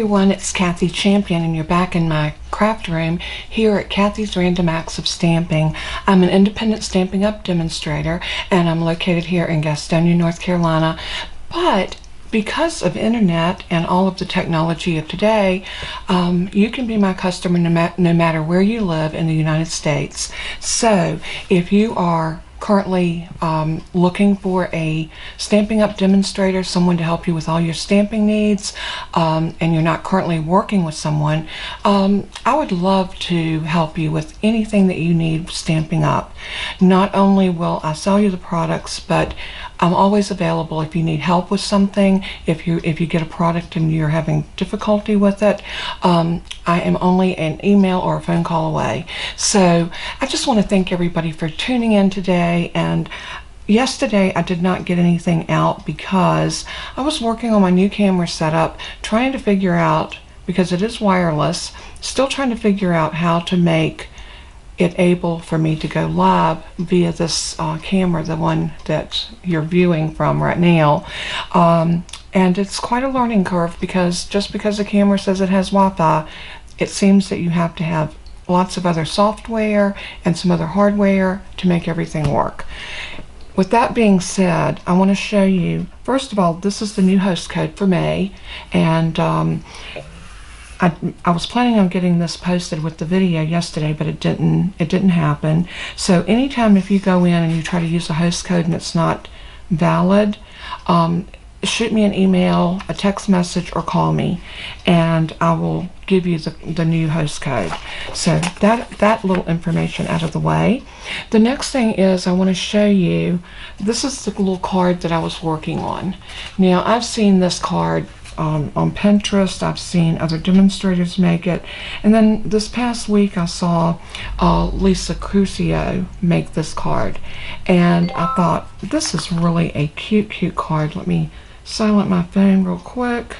everyone, it's Kathy Champion, and you're back in my craft room here at Kathy's Random Acts of Stamping. I'm an independent Stampin' Up! Demonstrator, and I'm located here in Gastonia, North Carolina. But because of internet and all of the technology of today, you can be my customer no matter where you live in the United States. So if you are currently looking for a Stampin' Up! Demonstrator, someone to help you with all your stamping needs, and you're not currently working with someone, I would love to help you with anything that you need Stampin' Up! Not only will I sell you the products, but I'm always available if you need help with something. If you get a product and you're having difficulty with it, I am only an email or a phone call away. So I just want to thank everybody for tuning in today. And yesterday I did not get anything out because I was working on my new camera setup, trying to figure out, because it is wireless, still trying to figure out how to make it able for me to go live via this camera, the one that you're viewing from right now. And it's quite a learning curve, because just because the camera says it has Wi-Fi, it seems that you have to have lots of other software and some other hardware to make everything work. With that being said, I want to show you, first of all, this is the new host code for May, and I was planning on getting this posted with the video yesterday, but it didn't happen. So anytime if you go in and you try to use a host code and it's not valid, shoot me an email, a text message, or call me, and I will give you the new host code. So that little information out of the way. The next thing is I want to show you, this is the little card that I was working on. Now I've seen this card on Pinterest. I've seen other demonstrators make it, and then this past week I saw Lisa Crucio make this card, and I thought, this is really a cute card. Let me silent my phone real quick.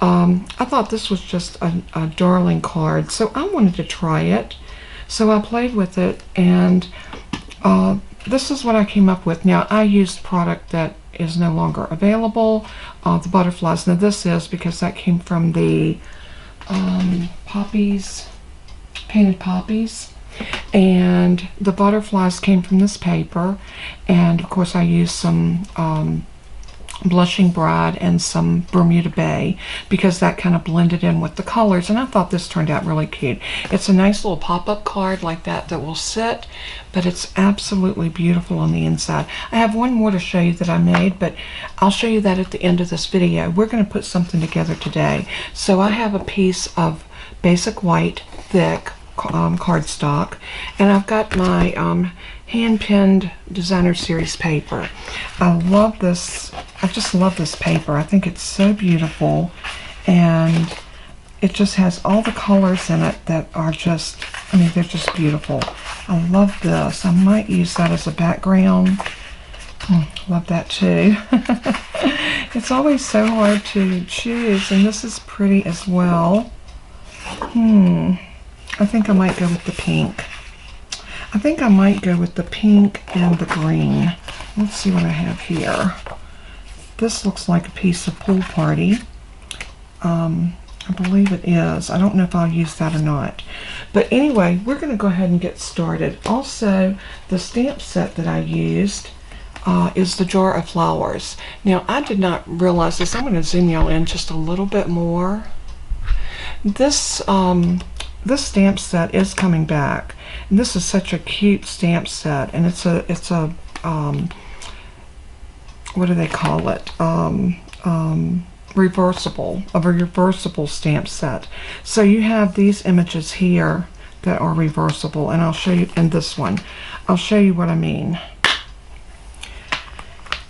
I thought this was just a darling card, so I wanted to try it. So I played with it, and this is what I came up with. Now I used product that is no longer available, the butterflies. Now this is because that came from the poppies, painted poppies, and the butterflies came from this paper, and of course I used some Blushing Bride and some Bermuda Bay, because that kind of blended in with the colors, and I thought this turned out really cute. It's a nice little pop-up card like that will sit, but it's absolutely beautiful on the inside. I have one more to show you that I made, but I'll show you that at the end of this video. We're going to put something together today. So I have a piece of basic white thick cardstock, and I've got my hand-pinned designer series paper. I love this. I just love this paper. I think it's so beautiful, and it just has all the colors in it that are just, I mean, they're just beautiful. I love this. I might use that as a background. Love that too. It's always so hard to choose, and this is pretty as well. I think I might go with the pink. I think I might go with the pink and the green. Let's see what I have here. This looks like a piece of Pool Party. I believe it is. I don't know if I'll use that or not. But anyway, we're going to go ahead and get started. Also, the stamp set that I used is the Jar of Flowers. Now, I did not realize this. I'm going to zoom y'all in just a little bit more. This stamp set is coming back, and this is such a cute stamp set, and it's a what do they call it, reversible stamp set. So you have these images here that are reversible, and I'll show you in this one. I'll show you what I mean.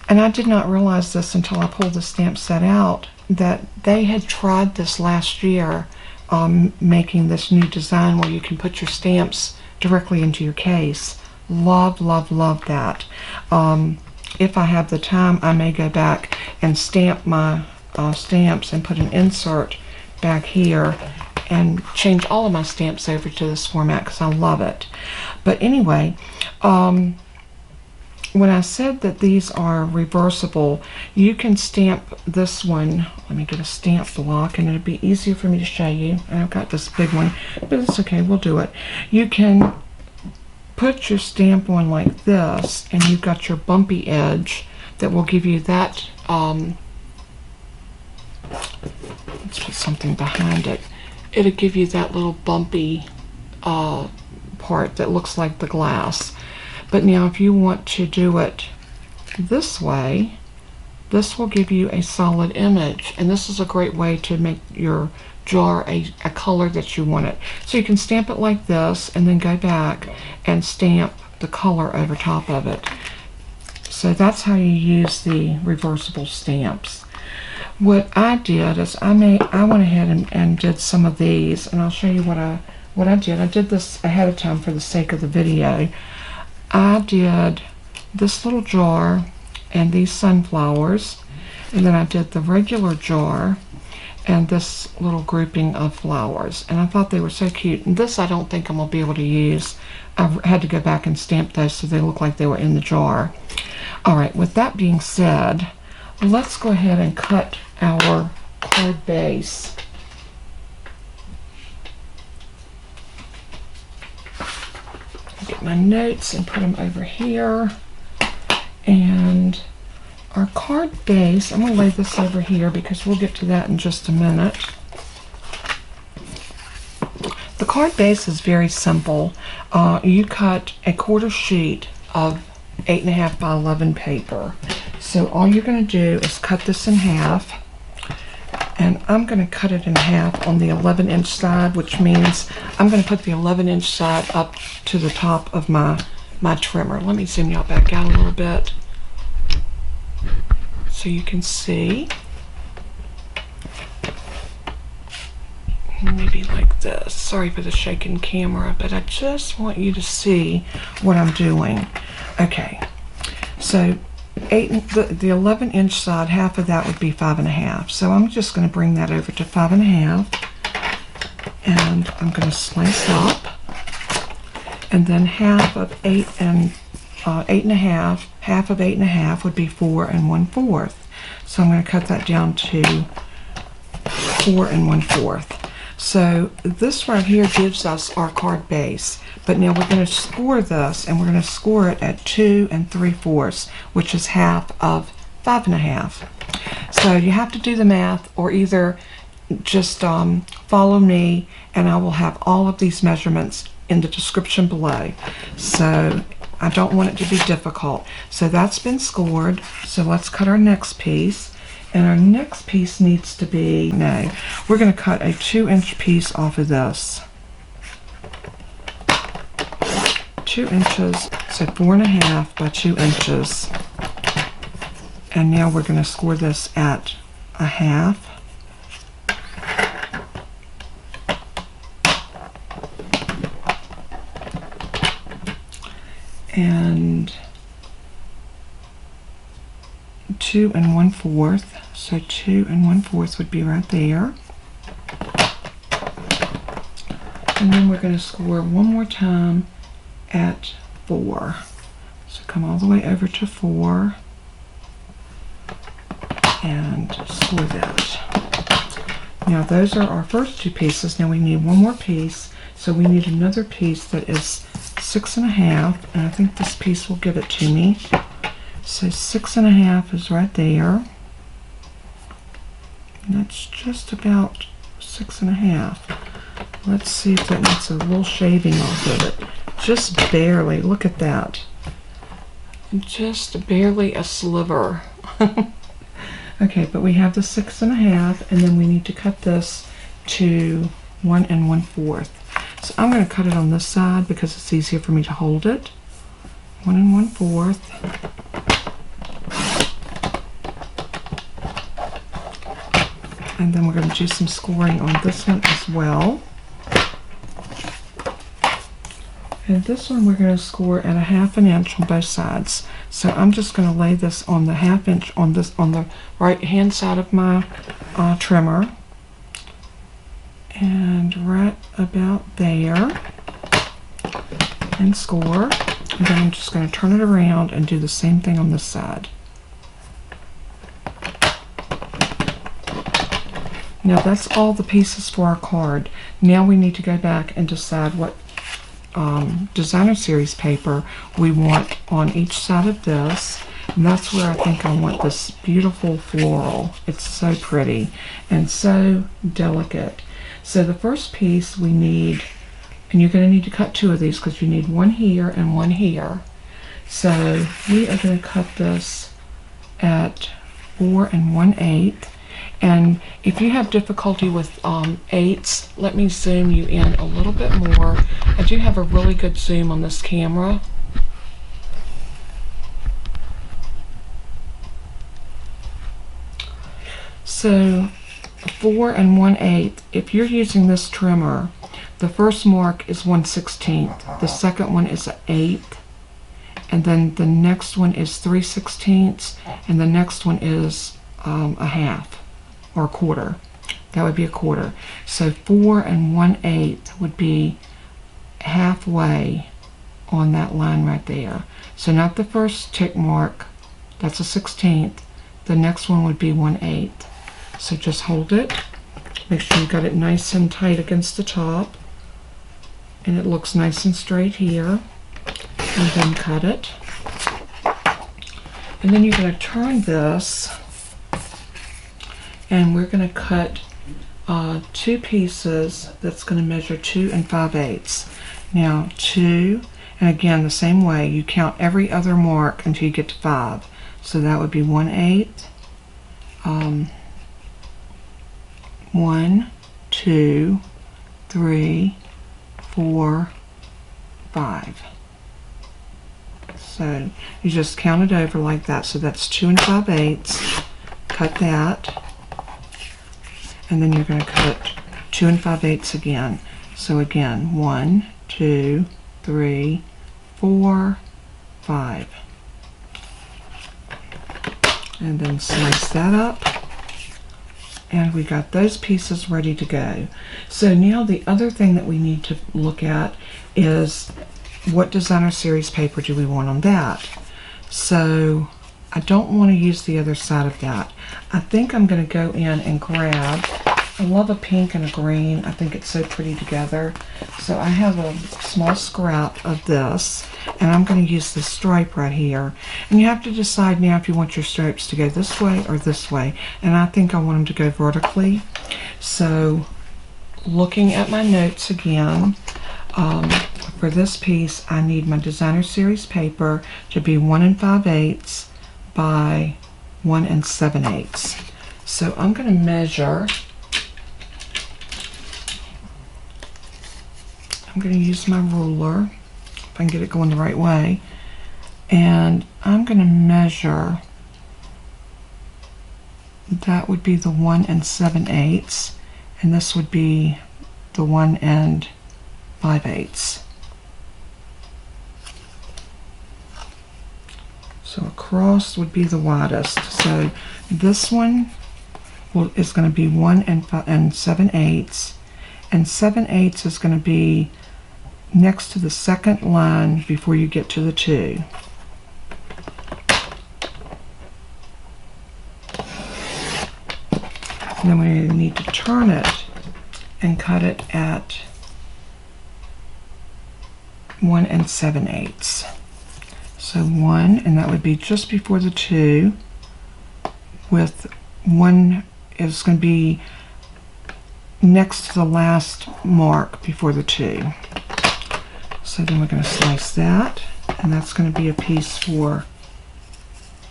And I did not realize this until I pulled the stamp set out, that they had tried this last year, making this new design where you can put your stamps directly into your case. Love that. If I have the time, I may go back and stamp my stamps and put an insert back here and change all of my stamps over to this format, because I love it. But anyway, when I said that these are reversible, you can stamp this one. Let me get a stamp block and it'll be easier for me to show you. I've got this big one, but it's okay, we'll do it. You can put your stamp on like this, and you've got your bumpy edge that will give you that, let's put something behind it. It'll give you that little bumpy part that looks like the glass. But now if you want to do it this way, this will give you a solid image, and this is a great way to make your jar a color that you want it. So you can stamp it like this and then go back and stamp the color over top of it. So that's how you use the reversible stamps. What I did is I went ahead and did some of these, and I'll show you what I did. I did this ahead of time for the sake of the video. I did this little jar and these sunflowers, and then I did the regular jar and this little grouping of flowers, and I thought they were so cute. And this I don't think I'm going to be able to use. I had to go back and stamp those so they look like they were in the jar. Alright, with that being said, let's go ahead and cut our card base. Get my notes and put them over here. And our card base, I'm going to lay this over here because we'll get to that in just a minute. The card base is very simple. You cut a quarter sheet of 8.5 by 11 paper. So all you're going to do is cut this in half. And I'm going to cut it in half on the 11-inch side, which means I'm going to put the 11-inch side up to the top of my trimmer. Let me zoom y'all back out a little bit so you can see. Maybe like this. Sorry for the shaking camera, but I just want you to see what I'm doing. Okay, so the 11-inch side, half of that would be 5.5. So I'm just going to bring that over to 5.5, and I'm going to slice up, and then half of 8.5, half of 8.5 would be 4 1/4. So I'm going to cut that down to 4 1/4. So this right here gives us our card base. But now we're going to score this, and we're going to score it at 2 3/4, which is half of 5.5. So you have to do the math, or either just follow me, and I will have all of these measurements in the description below. So I don't want it to be difficult. So that's been scored. So let's cut our next piece. And our next piece needs to be, we're going to cut a 2-inch piece off of this. 2 inches, so 4.5 by 2 inches. And now we're going to score this at 1/2. And 2 1/4. So 2 1/4 would be right there. And then we're going to score one more time at 4. So come all the way over to 4 and score that. Now those are our first two pieces. Now we need one more piece. So we need another piece that is 6.5, and I think this piece will give it to me. So 6.5 is right there. And that's just about 6.5. Let's see if that makes a little shaving off of it. Just barely. Look at that. Just barely a sliver. Okay, but we have the 6.5, and then we need to cut this to 1 1/4. So I'm going to cut it on this side because it's easier for me to hold it. 1 1/4. And then we're going to do some scoring on this one as well. And this one we're going to score at 1/2 inch on both sides. So I'm just going to lay this on the 1/2 inch on the right hand side of my trimmer. And right about there. And score. And then I'm just going to turn it around and do the same thing on this side. Now that's all the pieces for our card. Now we need to go back and decide what designer series paper we want on each side of this. And that's where I think I want this beautiful floral. It's so pretty and so delicate. So the first piece we need, and you're going to need to cut two of these because you need one here and one here. So we are going to cut this at 4 1/8. And if you have difficulty with 8s, let me zoom you in a little bit more. I do have a really good zoom on this camera. So 4 1/8, if you're using this trimmer, the first mark is 1/16, the second one is an 1/8, and then the next one is 3/16, and the next one is a half or a quarter. That would be a quarter. So 4 1/8 would be halfway on that line right there. So not the first tick mark, that's a 16th. The next one would be 1/8. So just hold it. Make sure you got it nice and tight against the top. And it looks nice and straight here. And then cut it. And then you're going to turn this. And we're going to cut two pieces that's going to measure 2 5/8. Now 2, and again the same way, you count every other mark until you get to 5. So that would be 1/8. 1, 2, 3, 4, 5. So you just count it over like that. So that's 2 5/8. Cut that. And then you're going to cut 2 5/8 again. So again, 1, 2, 3, 4, 5. And then slice that up. And we got those pieces ready to go. So now the other thing that we need to look at is what designer series paper do we want on that. So I don't want to use the other side of that. I think I'm going to go in and grab, I love a pink and a green. I think it's so pretty together. So I have a small scrap of this, and I'm going to use this stripe right here. And you have to decide now if you want your stripes to go this way or this way. And I think I want them to go vertically. So looking at my notes again, for this piece I need my designer series paper to be 1 5/8 by 1 7/8. So I'm going to measure. I'm going to use my ruler, if I can get it going the right way, and I'm going to measure, that would be the 1 7/8, and this would be the 1 5/8. So across would be the widest. So this one is going to be 1 7/8, and 7/8 is going to be next to the second line before you get to the 2. And then we need to turn it and cut it at 1 7/8. So 1, and that would be just before the 2, with 1 is going to be next to the last mark before the 2. So then we're going to slice that, and that's going to be a piece for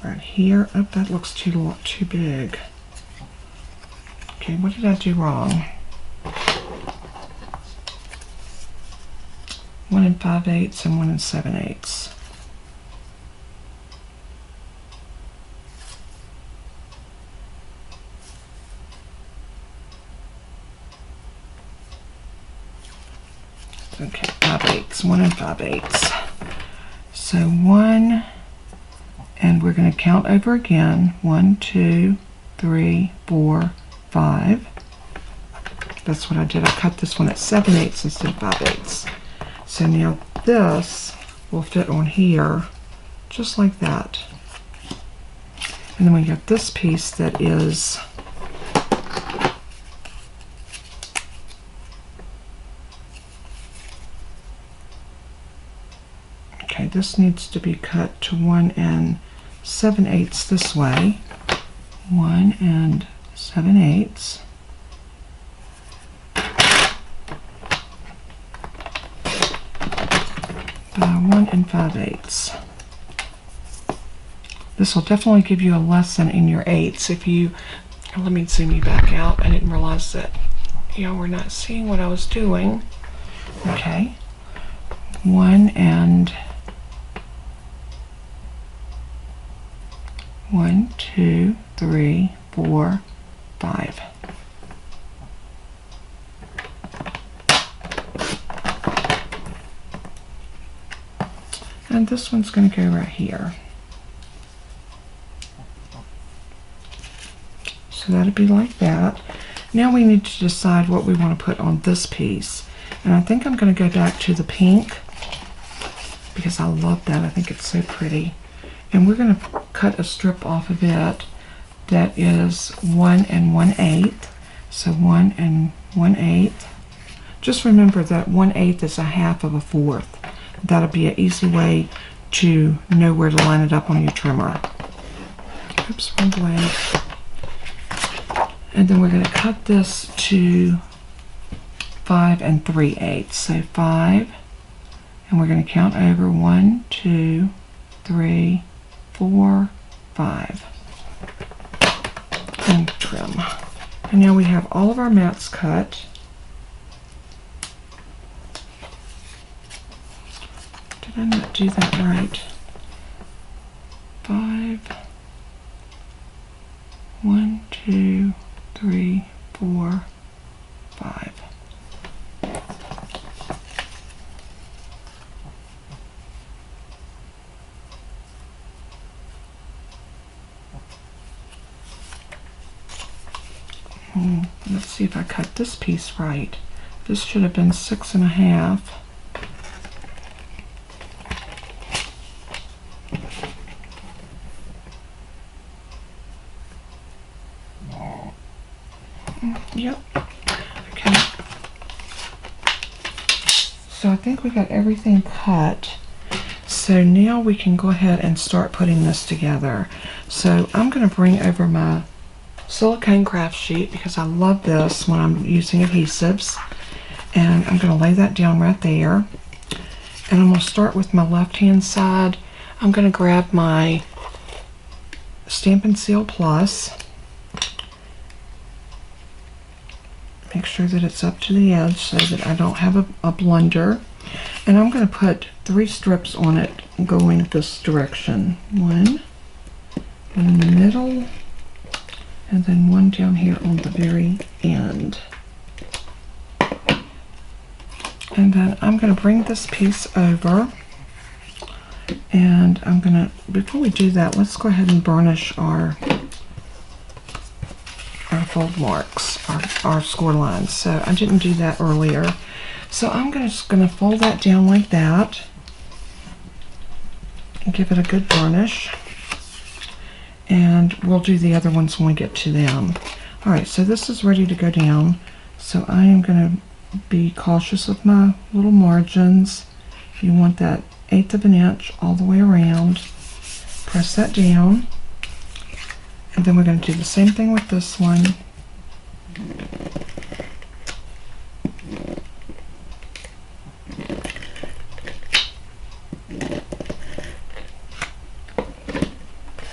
right here. Oh, that looks too big. Okay, what did I do wrong? 1 5/8 and 1 7/8. Okay, 5/8, 1 5/8. So 1, and we're going to count over again. 1, 2, 3, 4, 5. That's what I did. I cut this one at 7/8 instead of 5/8. So now this will fit on here, just like that. And then we got this piece that is okay, this needs to be cut to 1 7/8 this way. 1 7/8. By 1 5/8. This will definitely give you a lesson in your eighths. If you, let me zoom you back out. I didn't realize that y'all were not seeing what I was doing. Okay, 1 2 3 4 5. And this one's going to go right here. So that'll be like that. Now we need to decide what we want to put on this piece. And I think I'm going to go back to the pink because I love that. I think it's so pretty. And we're going to cut a strip off of it that is 1 1/8. So 1 1/8. Just remember that 1/8 is a half of a fourth. That'll be an easy way to know where to line it up on your trimmer. Oops, wrong blade. And then we're going to cut this to 5 3/8. So 5, and we're going to count over 1 2 3 4 5, and trim. And now we have all of our mats cut. Did I not do that right? 5, 1 2 3 4 5. Let's see if I cut this piece right. This should have been 6 1/2. Yep. Okay. So I think we got everything cut. So now we can go ahead and start putting this together. So I'm going to bring over my silicone craft sheet because I love this when I'm using adhesives. And I'm going to lay that down right there. And I'm going to start with my left hand side. I'm going to grab my Stampin' Seal Plus. Make sure that it's up to the edge so that I don't have a blunder. And I'm going to put 3 strips on it going this direction. 1 in the middle, and then 1 down here on the very end. And then I'm going to bring this piece over, and I'm going to, before we do that, let's go ahead and burnish our fold marks, our score lines. So I didn't do that earlier. So I'm just going to fold that down like that and give it a good burnish. And we'll do the other ones when we get to them. Alright, so this is ready to go down. So I am going to be cautious of my little margins. You want that 1/8 of an inch all the way around. Press that down. And then we're going to do the same thing with this one.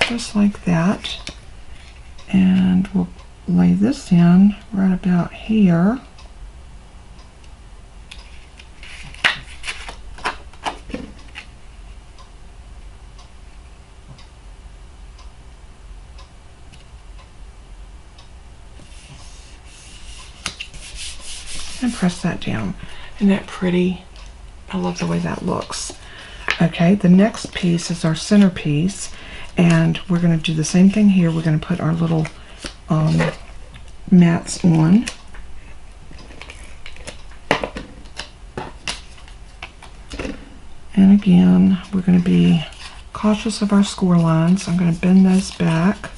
Just like that. And we'll lay this in right about here. And press that down. Isn't that pretty? I love the way that looks. Okay, the next piece is our centerpiece, and we're going to do the same thing here. We're going to put our little mats on. And again, we're going to be cautious of our score lines. I'm going to bend those back.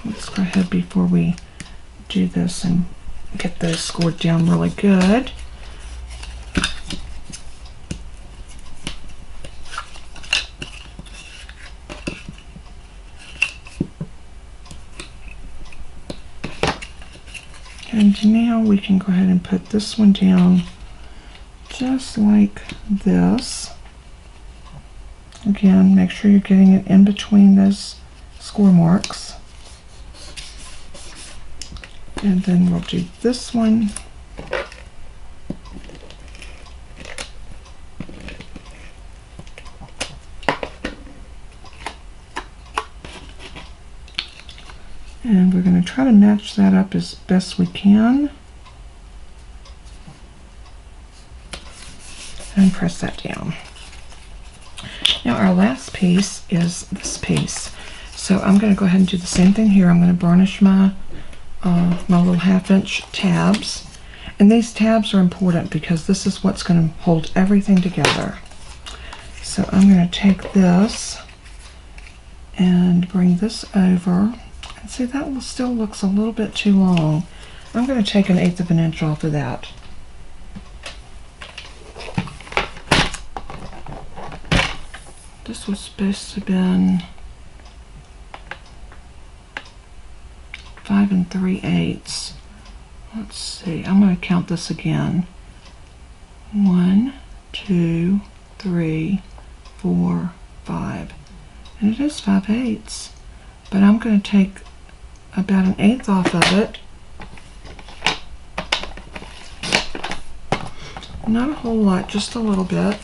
Let's go ahead before we do this and get those scored down really good. And now we can go ahead and put this one down just like this. Again, make sure you're getting it in between those score marks. And then we'll do this one. And we're going to try to match that up as best we can. And press that down. Now our last piece is this piece. So I'm going to go ahead and do the same thing here. I'm going to burnish my my little 1/2-inch tabs. And these tabs are important because this is what's going to hold everything together. So I'm going to take this and bring this over. And see, that one still looks a little bit too long. I'm going to take 1/8 of an inch off of that. This was supposed to have been 5 3/8. Let's see, I'm going to count this again. 1, 2, 3, 4, 5. And it is 5/8. But I'm going to take about 1/8 off of it. Not a whole lot, just a little bit.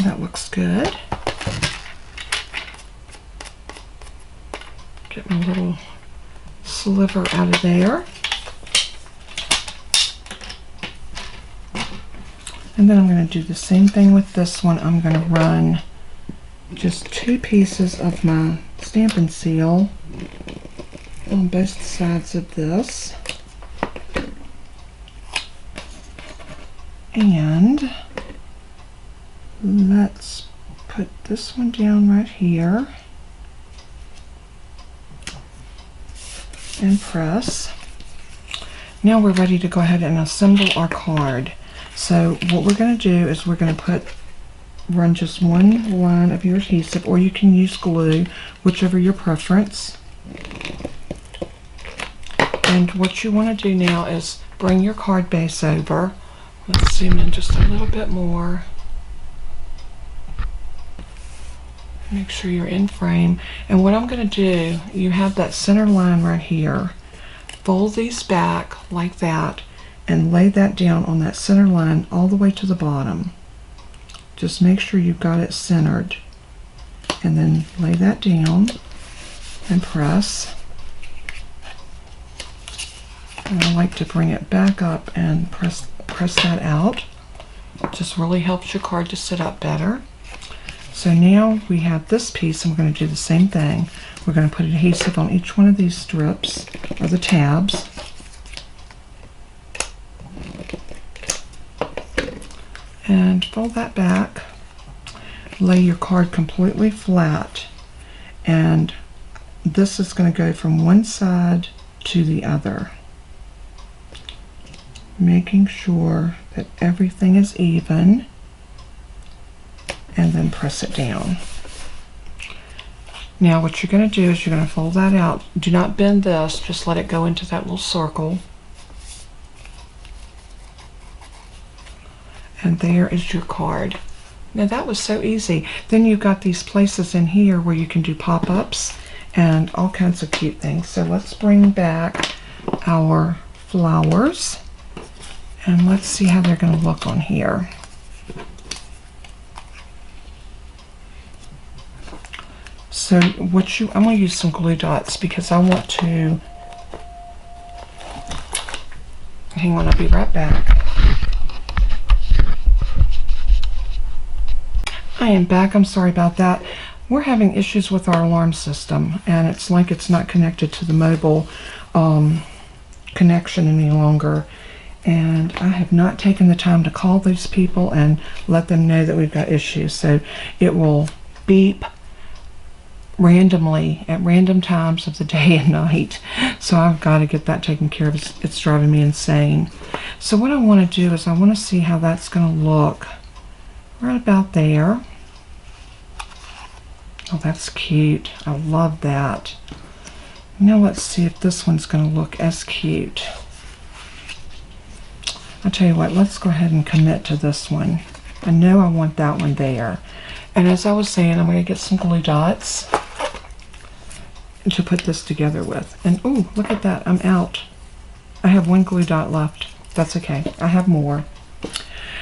That looks good. Get my little sliver out of there. And then I'm going to do the same thing with this one. I'm going to run just 2 pieces of my Stampin' Seal on both sides of this. And let's put this one down right here and press. Now we're ready to go ahead and assemble our card. So what we're going to do is we're going to run just one line of your adhesive, or you can use glue, whichever your preference. And what you want to do now is bring your card base over. Let's zoom in just a little bit more. Make sure you're in frame. And what I'm going to do, you have that center line right here. Fold these back like that and lay that down on that center line all the way to the bottom. Just make sure you've got it centered. And then lay that down and press. And I like to bring it back up and press that out. It just really helps your card to sit up better. So now we have this piece, and we're going to do the same thing. We're going to put adhesive on each one of these strips, or the tabs. And fold that back. Lay your card completely flat. And this is going to go from one side to the other, making sure that everything is even. And then press it down. Now what you're going to do is you're going to fold that out. Do not bend this, just let it go into that little circle. And there is your card. Now that was so easy. Then you've got these places in here where you can do pop-ups and all kinds of cute things. So let's bring back our flowers and let's see how they're going to look on here. So I'm going to use some glue dots because I want to, hang on, I'll be right back. am back. I'm sorry about that. We're having issues with our alarm system, and it's like it's not connected to the mobile connection any longer. And I have not taken the time to call these people and let them know that we've got issues. So it will beep randomly at random times of the day and night. So I've got to get that taken care of. It's driving me insane. So what I want to do is I want to see how that's going to look right about there. Oh, that's cute. I love that. Now let's see if this one's going to look as cute. I'll tell you what, let's go ahead and commit to this one. I know I want that one there. And as I was saying, I'm going to get some glue dots to put this together with. And oh, look at that, I'm out. I have one glue dot left. That's okay, I have more.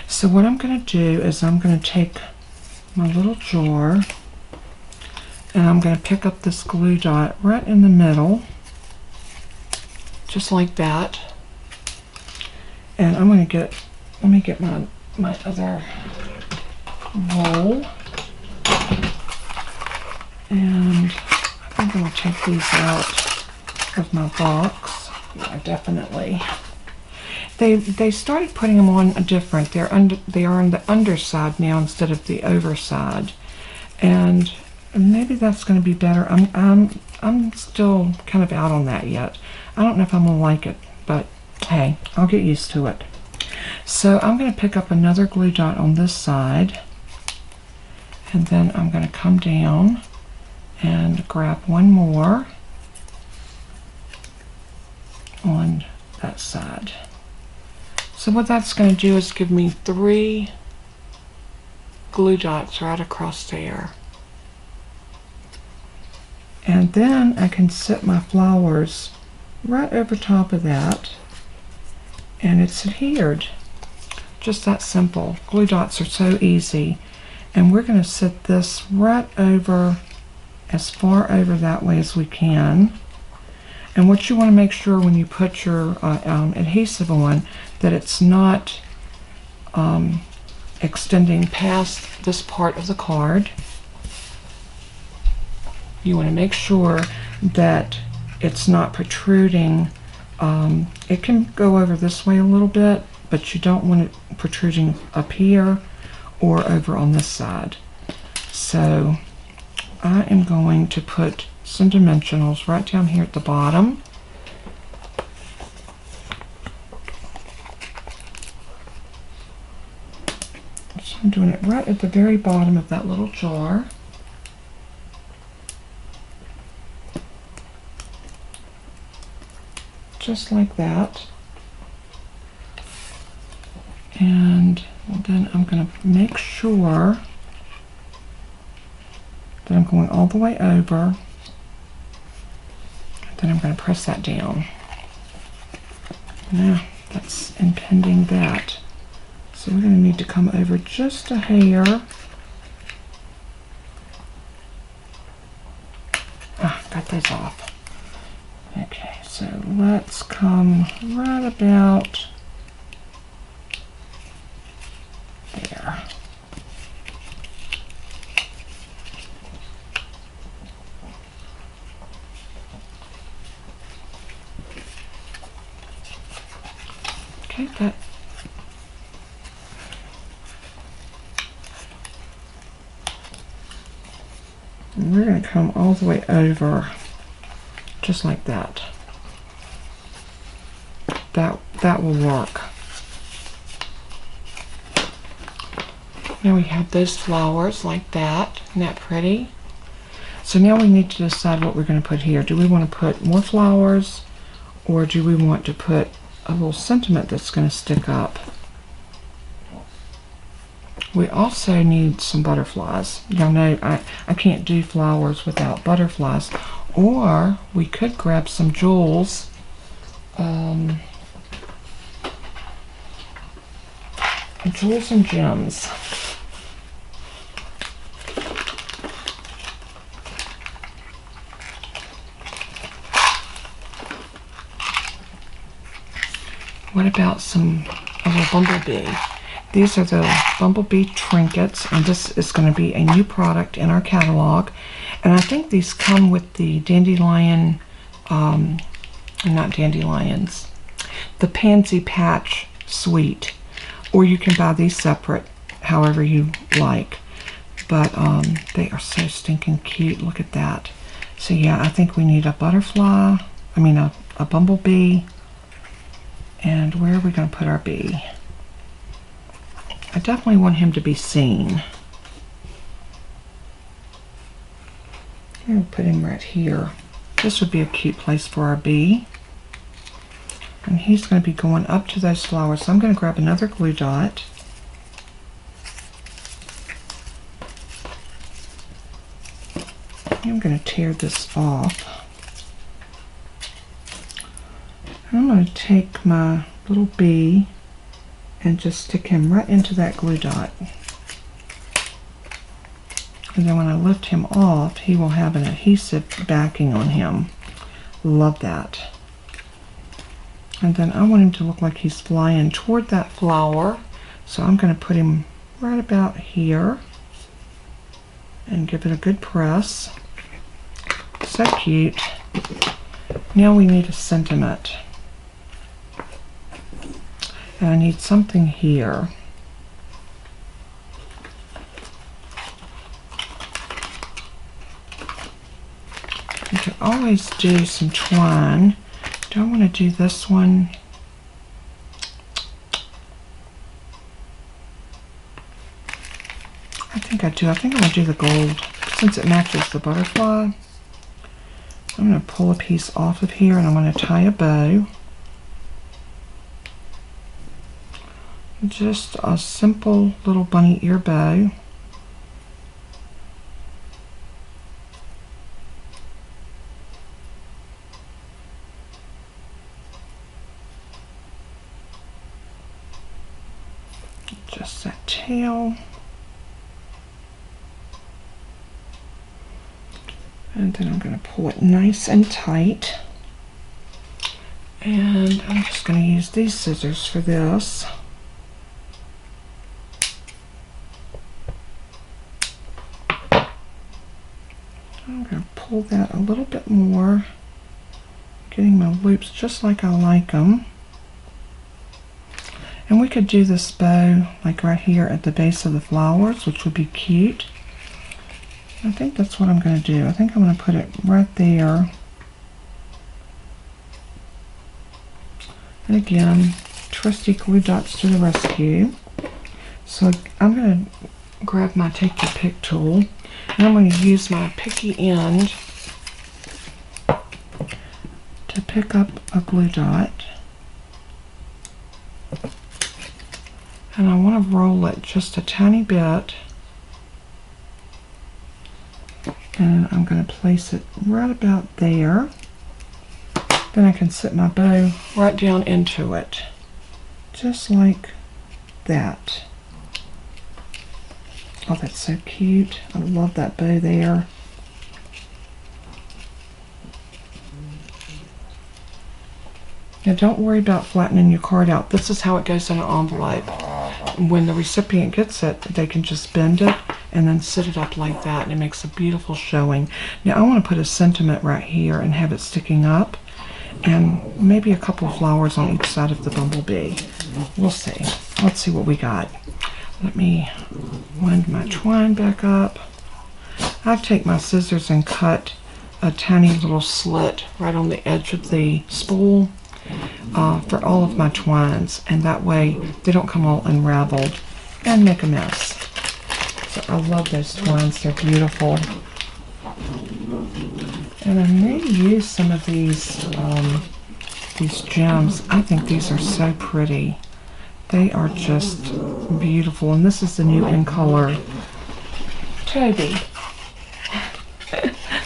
So what I'm going to do is I'm going to take my little jar and I'm going to pick up this glue dot right in the middle, just like that. And I'm going to get, let me get my other roll. And I think I'm going to take these out of my box. Yeah, definitely. They started putting them on different. They are on the underside now instead of the overside. And maybe that's going to be better. I'm still kind of out on that yet. I don't know if I'm going to like it, but hey, I'll get used to it. So I'm going to pick up another glue dot on this side, and then I'm going to come down and grab one more on that side. So what that's going to do is give me 3 glue dots right across there. And then I can set my flowers right over top of that, and it's adhered. Just that simple. Glue dots are so easy. And we're going to set this right over, as far over that way as we can. And what you want to make sure when you put your adhesive on, that it's not extending past this part of the card. You want to make sure that it's not protruding. It can go over this way a little bit, but you don't want it protruding up here or over on this side. So I am going to put some dimensionals right down here at the bottom. So I'm doing it right at the very bottom of that little jar. Just like that. And then I'm going to make sure that I'm going all the way over. Then I'm going to press that down. Now that's impinging that. So we're going to need to come over just a hair. Got those off. Okay, so let's come right about there. Okay, that. And we're going to come all the way over, just like that. That will work. Now we have those flowers like that. Isn't that pretty? So now we need to decide what we're going to put here. Do we want to put more flowers, or do we want to put a little sentiment that's going to stick up? We also need some butterflies. Y'all know I can't do flowers without butterflies. Or we could grab some jewels. Jewels and gems. What about a little bumblebee? These are the Bumblebee trinkets, and this is going to be a new product in our catalog. And I think these come with the dandelion, not dandelions, the pansy patch suite, or you can buy these separate, however you like. But they are so stinking cute. Look at that. So yeah, I think we need a butterfly, a bumblebee. And where are we going to put our bee? I definitely want him to be seen. I'm going to put him right here. This would be a cute place for our bee. And he's going to be going up to those flowers. So I'm going to grab another glue dot. I'm going to tear this off. I'm going to take my little bee and just stick him right into that glue dot. And then when I lift him off, he will have an adhesive backing on him. Love that. And then I want him to look like he's flying toward that flower. So I'm going to put him right about here and give it a good press. So cute. Now we need a sentiment. And I need something here. You could always do some twine. Do I want to do this one? I think I do. I think I'm going to do the gold since it matches the butterfly. I'm going to pull a piece off of here and I'm going to tie a bow. Just a simple little bunny ear bow. Just that tail. And then I'm going to pull it nice and tight. And I'm just going to use these scissors for this. I'm going to pull that a little bit more, getting my loops just like I like them. And we could do this bow like right here at the base of the flowers, which would be cute. I think that's what I'm going to do. I think I'm going to put it right there. And again, trusty glue dots to the rescue. So I'm going to grab my Take Your Pick tool. And I'm going to use my picky end to pick up a glue dot. And I want to roll it just a tiny bit. And I'm going to place it right about there. Then I can sit my bow right down into it. Just like that. Oh, that's so cute. I love that bow there. Now don't worry about flattening your card out. This is how it goes in an envelope. When the recipient gets it, they can just bend it and then sit it up like that, and it makes a beautiful showing. Now I want to put a sentiment right here and have it sticking up, and maybe a couple of flowers on each side of the bumblebee. We'll see. Let's see what we got. Let me wind my twine back up. I take my scissors and cut a tiny little slit right on the edge of the spool for all of my twines, and that way they don't come all unraveled and make a mess. So I love those twines, they're beautiful. And I may use some of these gems. I think these are so pretty. They are just beautiful, and this is the new in color. Toby.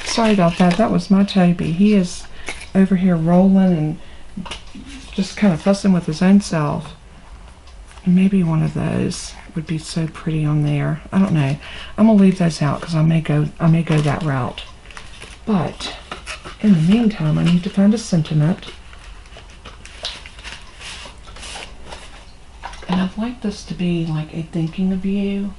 Sorry about that. That was my Toby. He is over here rolling and just kind of fussing with his own self. And maybe one of those would be so pretty on there. I don't know. I'm gonna leave those out because I may go that route. But in the meantime, I need to find a sentiment. And I like this to be like a thinking of you.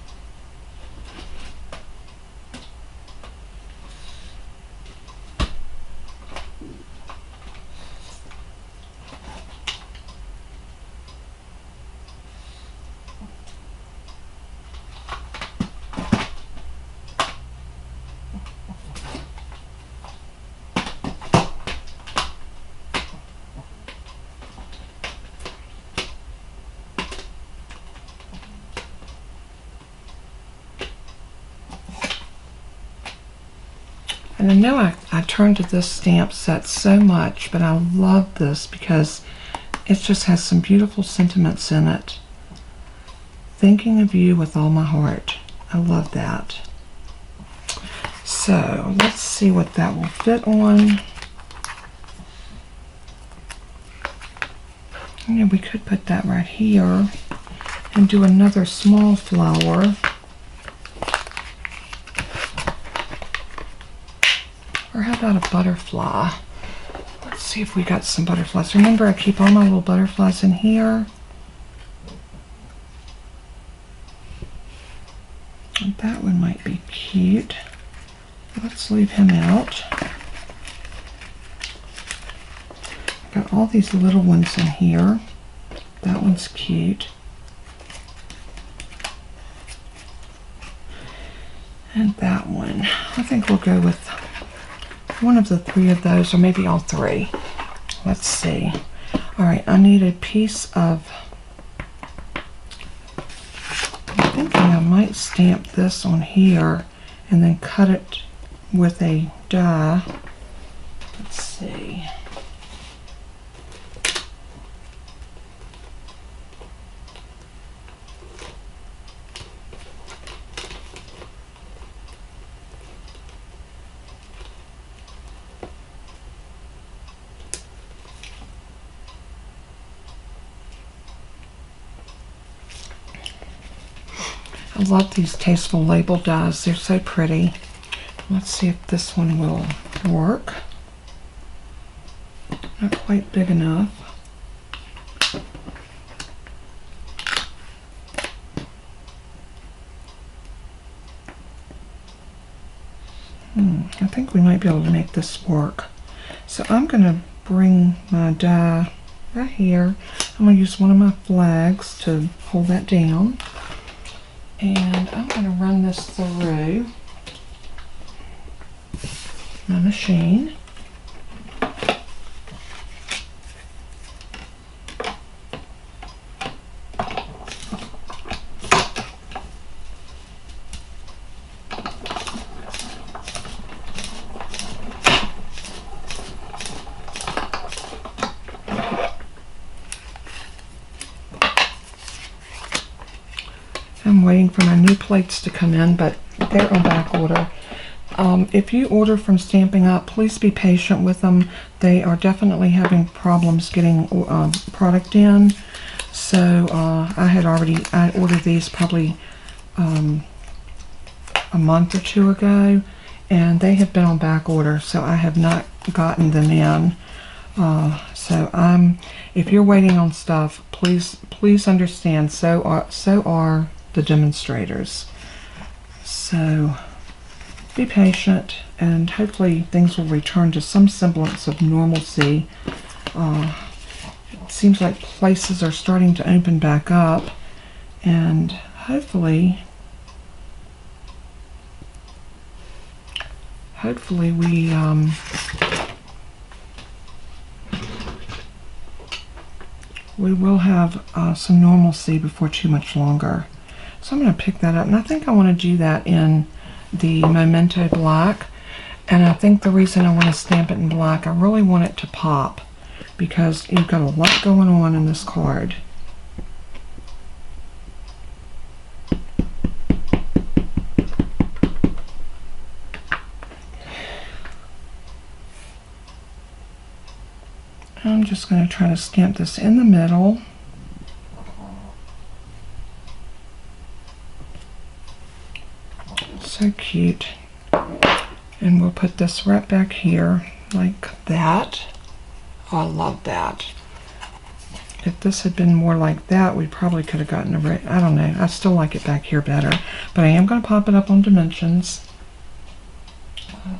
And I know I turn to this stamp set so much, but I love this because it just has some beautiful sentiments in it. Thinking of you with all my heart. I love that. So let's see what that will fit on. Yeah, we could put that right here and do another small flower. Or how about a butterfly? Let's see if we got some butterflies. Remember, I keep all my little butterflies in here. And that one might be cute. Let's leave him out. Got all these little ones in here. That one's cute. And that one. I think we'll go with one of the three of those, or maybe all three. Let's see. All right, I need a piece of, I'm thinking I might stamp this on here and then cut it with a die. Let's see. I love these Tasteful label dies. They're so pretty. Let's see if this one will work. Not quite big enough. I think we might be able to make this work. So I'm going to bring my die right here. I'm going to use one of my flags to hold that down. And I'm going to run this through my machine. I'm waiting for my new plates to come in, but they're on back order. If you order from Stampin' Up, please be patient with them. They are definitely having problems getting product in. So I ordered these probably a month or two ago, and they have been on back order, so I have not gotten them in. If you're waiting on stuff, please understand. So are the demonstrators. So be patient, and hopefully things will return to some semblance of normalcy. It seems like places are starting to open back up, and hopefully we will have some normalcy before too much longer. So I'm going to pick that up, and I think I want to do that in the Momento black. And I think the reason I want to stamp it in black, I really want it to pop, because you've got a lot going on in this card. I'm just going to try to stamp this in the middle. So cute. And we'll put this right back here like that. Oh, I love that. If this had been more like that, we probably could have gotten a red. I don't know. I still like it back here better. But I am going to pop it up on dimensions. I'll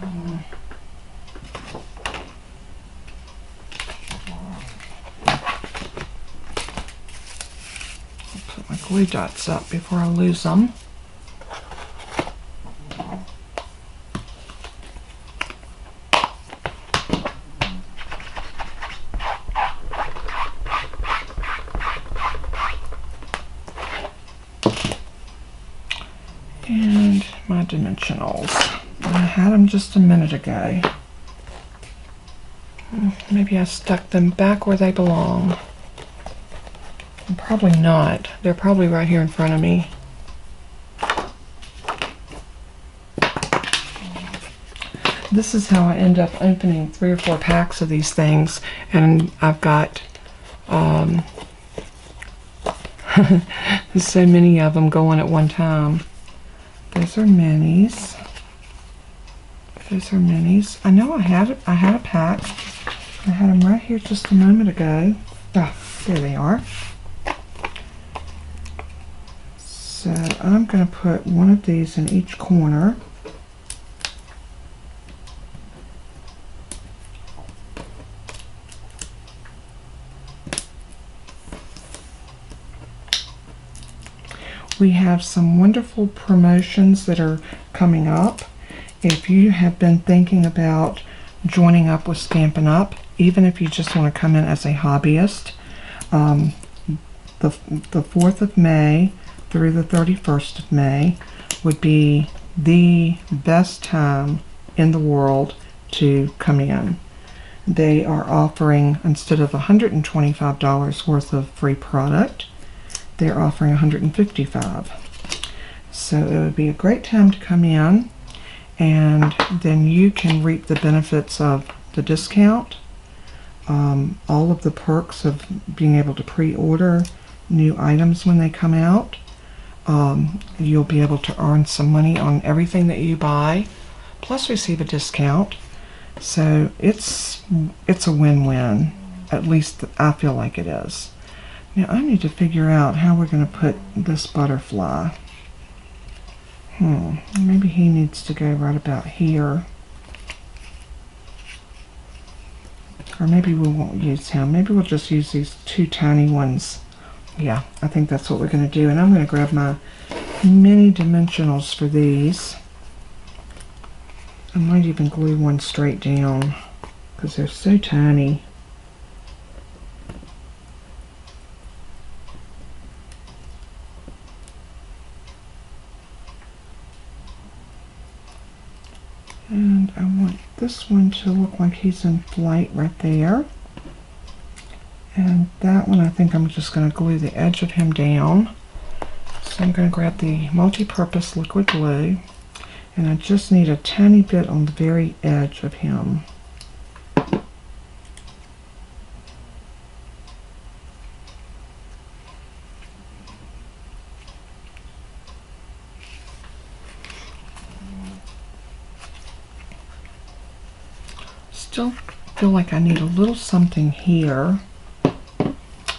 put my glue dots up before I lose them. And my dimensionals. I had them just a minute ago. Maybe I stuck them back where they belong. Probably not. They're probably right here in front of me. This is how I end up opening 3 or 4 packs of these things, and I've got so many of them going at one time. Those are minis. Those are minis. I know I had a pack. I had them right here just a moment ago. Ah, there they are. So I'm going to put one of these in each corner. We have some wonderful promotions that are coming up. If you have been thinking about joining up with Stampin' Up, even if you just want to come in as a hobbyist, the 4th of May through the 31st of May would be the best time in the world to come in. They are offering, instead of $125 worth of free product, they're offering $155. So it would be a great time to come in, and then you can reap the benefits of the discount, all of the perks of being able to pre-order new items when they come out. You'll be able to earn some money on everything that you buy, plus receive a discount. So it's a win-win. At least I feel like it is. Now I need to figure out how we're going to put this butterfly. Maybe he needs to go right about here. Or maybe we won't use him. Maybe we'll just use these 2 tiny ones. Yeah, I think that's what we're going to do. And I'm going to grab my mini dimensionals for these. I might even glue one straight down because they're so tiny. And I want this one to look like he's in flight right there. And that one I think I'm just going to glue the edge of him down. So I'm going to grab the multi-purpose liquid glue, and I just need a tiny bit on the very edge of him. Still feel like I need a little something here.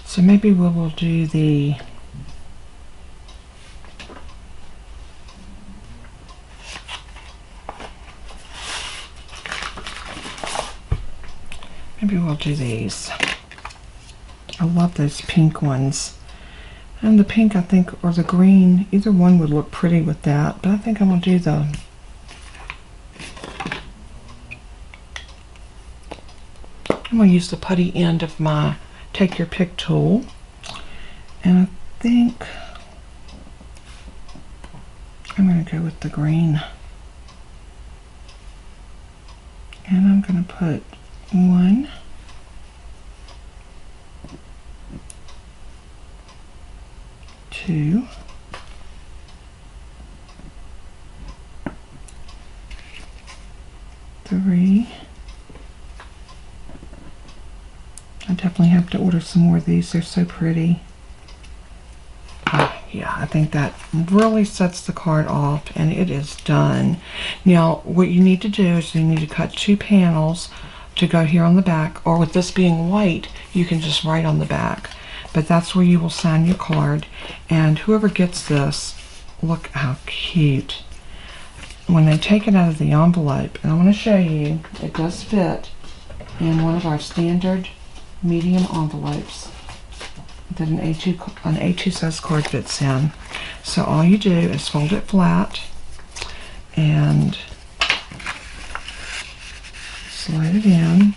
So maybe we will do the these. I love those pink ones. And the pink, I think, or the green, either one would look pretty with that. But I think I'm going to do the I'm going to use the putty end of my Take Your Pick tool, and I think I'm going to go with the green, and I'm going to put 1, 2, 3. I definitely have to order some more of these. They're so pretty. Yeah, I think that really sets the card off, and it is done. Now, what you need to do is you need to cut 2 panels to go here on the back, or with this being white, you can just write on the back. but that's where you will sign your card. And whoever gets this, look how cute. When they take it out of the envelope, and I want to show you, it does fit in one of our standard medium envelopes that an A2 size card fits in. So all you do is fold it flat and slide it in.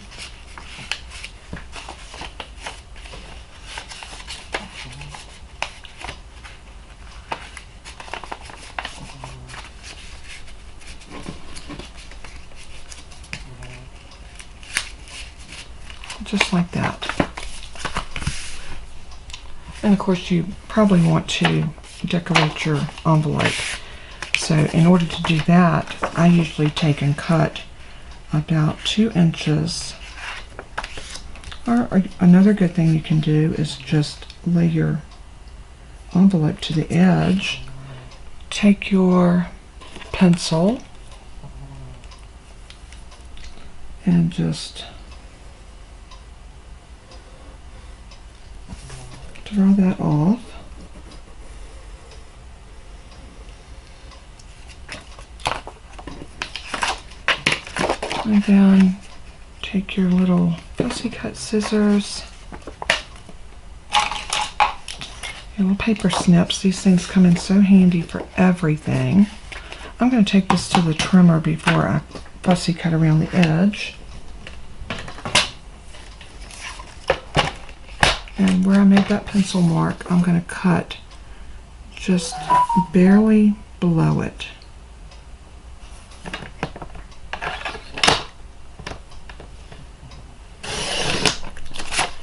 Just like that. And of course you probably want to decorate your envelope. So in order to do that, I usually take and cut about 2 inches. Or another good thing you can do is just lay your envelope to the edge. Take your pencil and just draw that off. And then take your little fussy cut scissors, your little paper snips. These things come in so handy for everything. I'm going to take this to the trimmer before I fussy cut around the edge. And where I made that pencil mark, I'm going to cut just barely below it.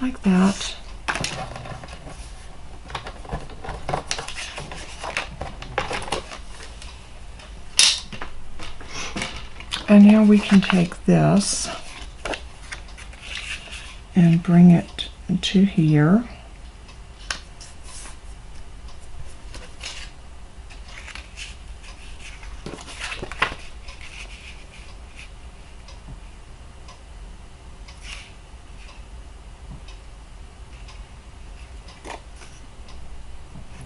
Like that. And now we can take this and bring it to here.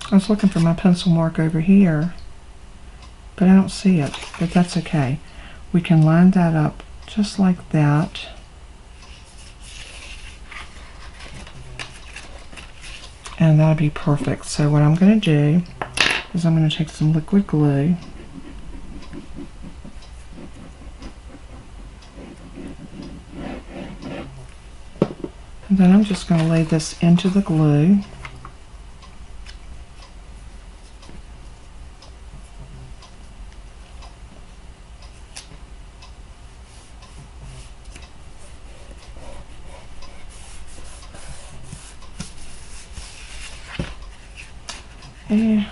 I was looking for my pencil mark over here, but I don't see it, but that's okay. We can line that up just like that. And that'll be perfect. So what I'm going to do is I'm going to take some liquid glue and then I'm just going to lay this into the glue. And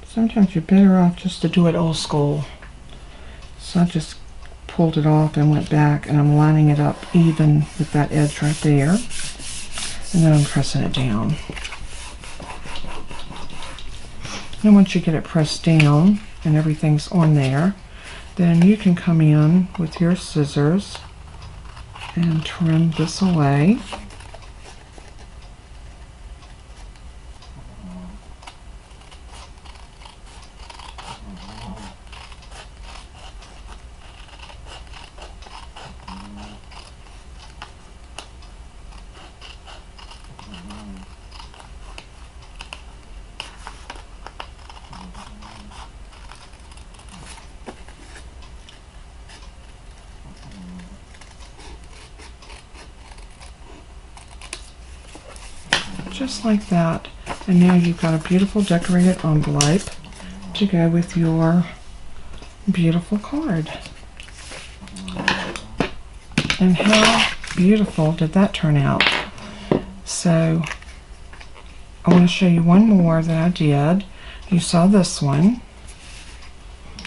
sometimes you're better off just to do it old school. So I just pulled it off and went back, and I'm lining it up even with that edge right there. And then I'm pressing it down. And once you get it pressed down and everything's on there, then you can come in with your scissors and trim this away. Just like that. And now you've got a beautiful decorated envelope to go with your beautiful card. And how beautiful did that turn out? So I want to show you one more that I did. You saw this one.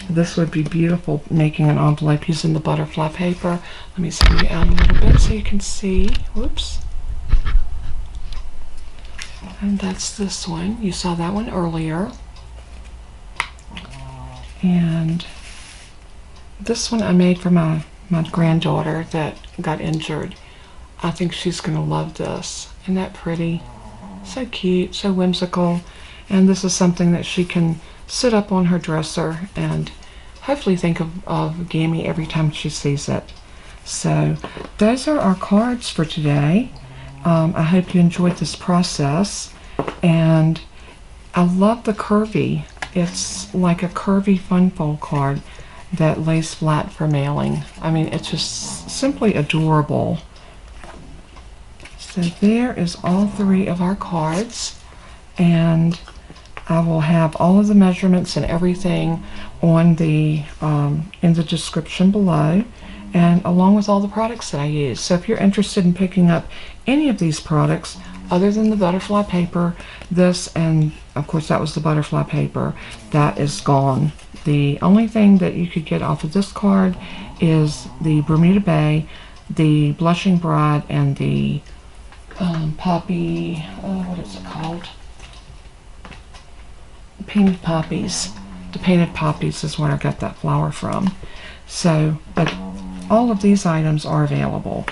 This would be beautiful making an envelope using the butterfly paper. Let me zoom you out a little bit so you can see. Whoops. And that's this one. You saw that one earlier. And this one I made for my my granddaughter that got injured. I think she's going to love this. Isn't that pretty? So cute, so whimsical. And this is something that she can sit up on her dresser and hopefully think of Gammy every time she sees it. So those are our cards for today. I hope you enjoyed this process. And I love the curvy. It's like a curvy fun fold card that lays flat for mailing. I mean, it's just simply adorable. So there is all 3 of our cards, and I will have all of the measurements and everything on the in the description below, and along with all the products that I use. So if you're interested in picking up any of these products other than the butterfly paper, this, and of course that was the butterfly paper, that is gone. The only thing that you could get off of this card is the Bermuda Bay, the Blushing Bride, and the poppy, what is it called? Painted poppies. The painted poppies is where I got that flower from. So, but all of these items are available.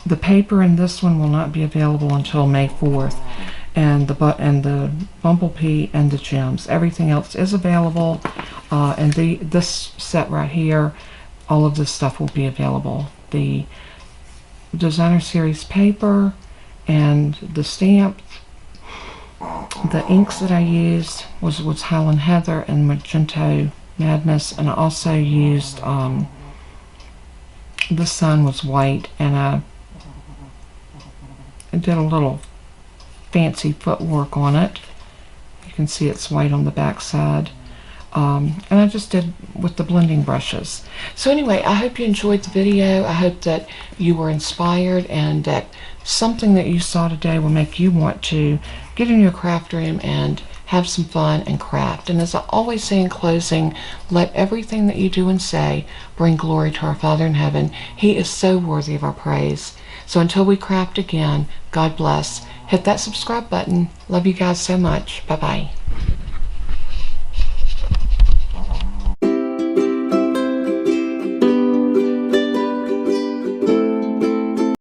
The paper in this one will not be available until May 4th. And the bumblebee and the gems. Everything else is available. And this set right here, all of this stuff will be available. The designer series paper and the stamp. The inks that I used was Highland Heather and Magento Madness, and I also used the sun was white, and I did a little fancy footwork on it. You can see it's white on the back side. And I just did with the blending brushes. So anyway, I hope you enjoyed the video. I hope that you were inspired and that something that you saw today will make you want to get in your craft room and have some fun and craft. And as I always say in closing, let everything that you do and say bring glory to our Father in heaven. He is so worthy of our praise. So until we craft again, God bless. Hit that subscribe button. Love you guys so much. Bye-bye.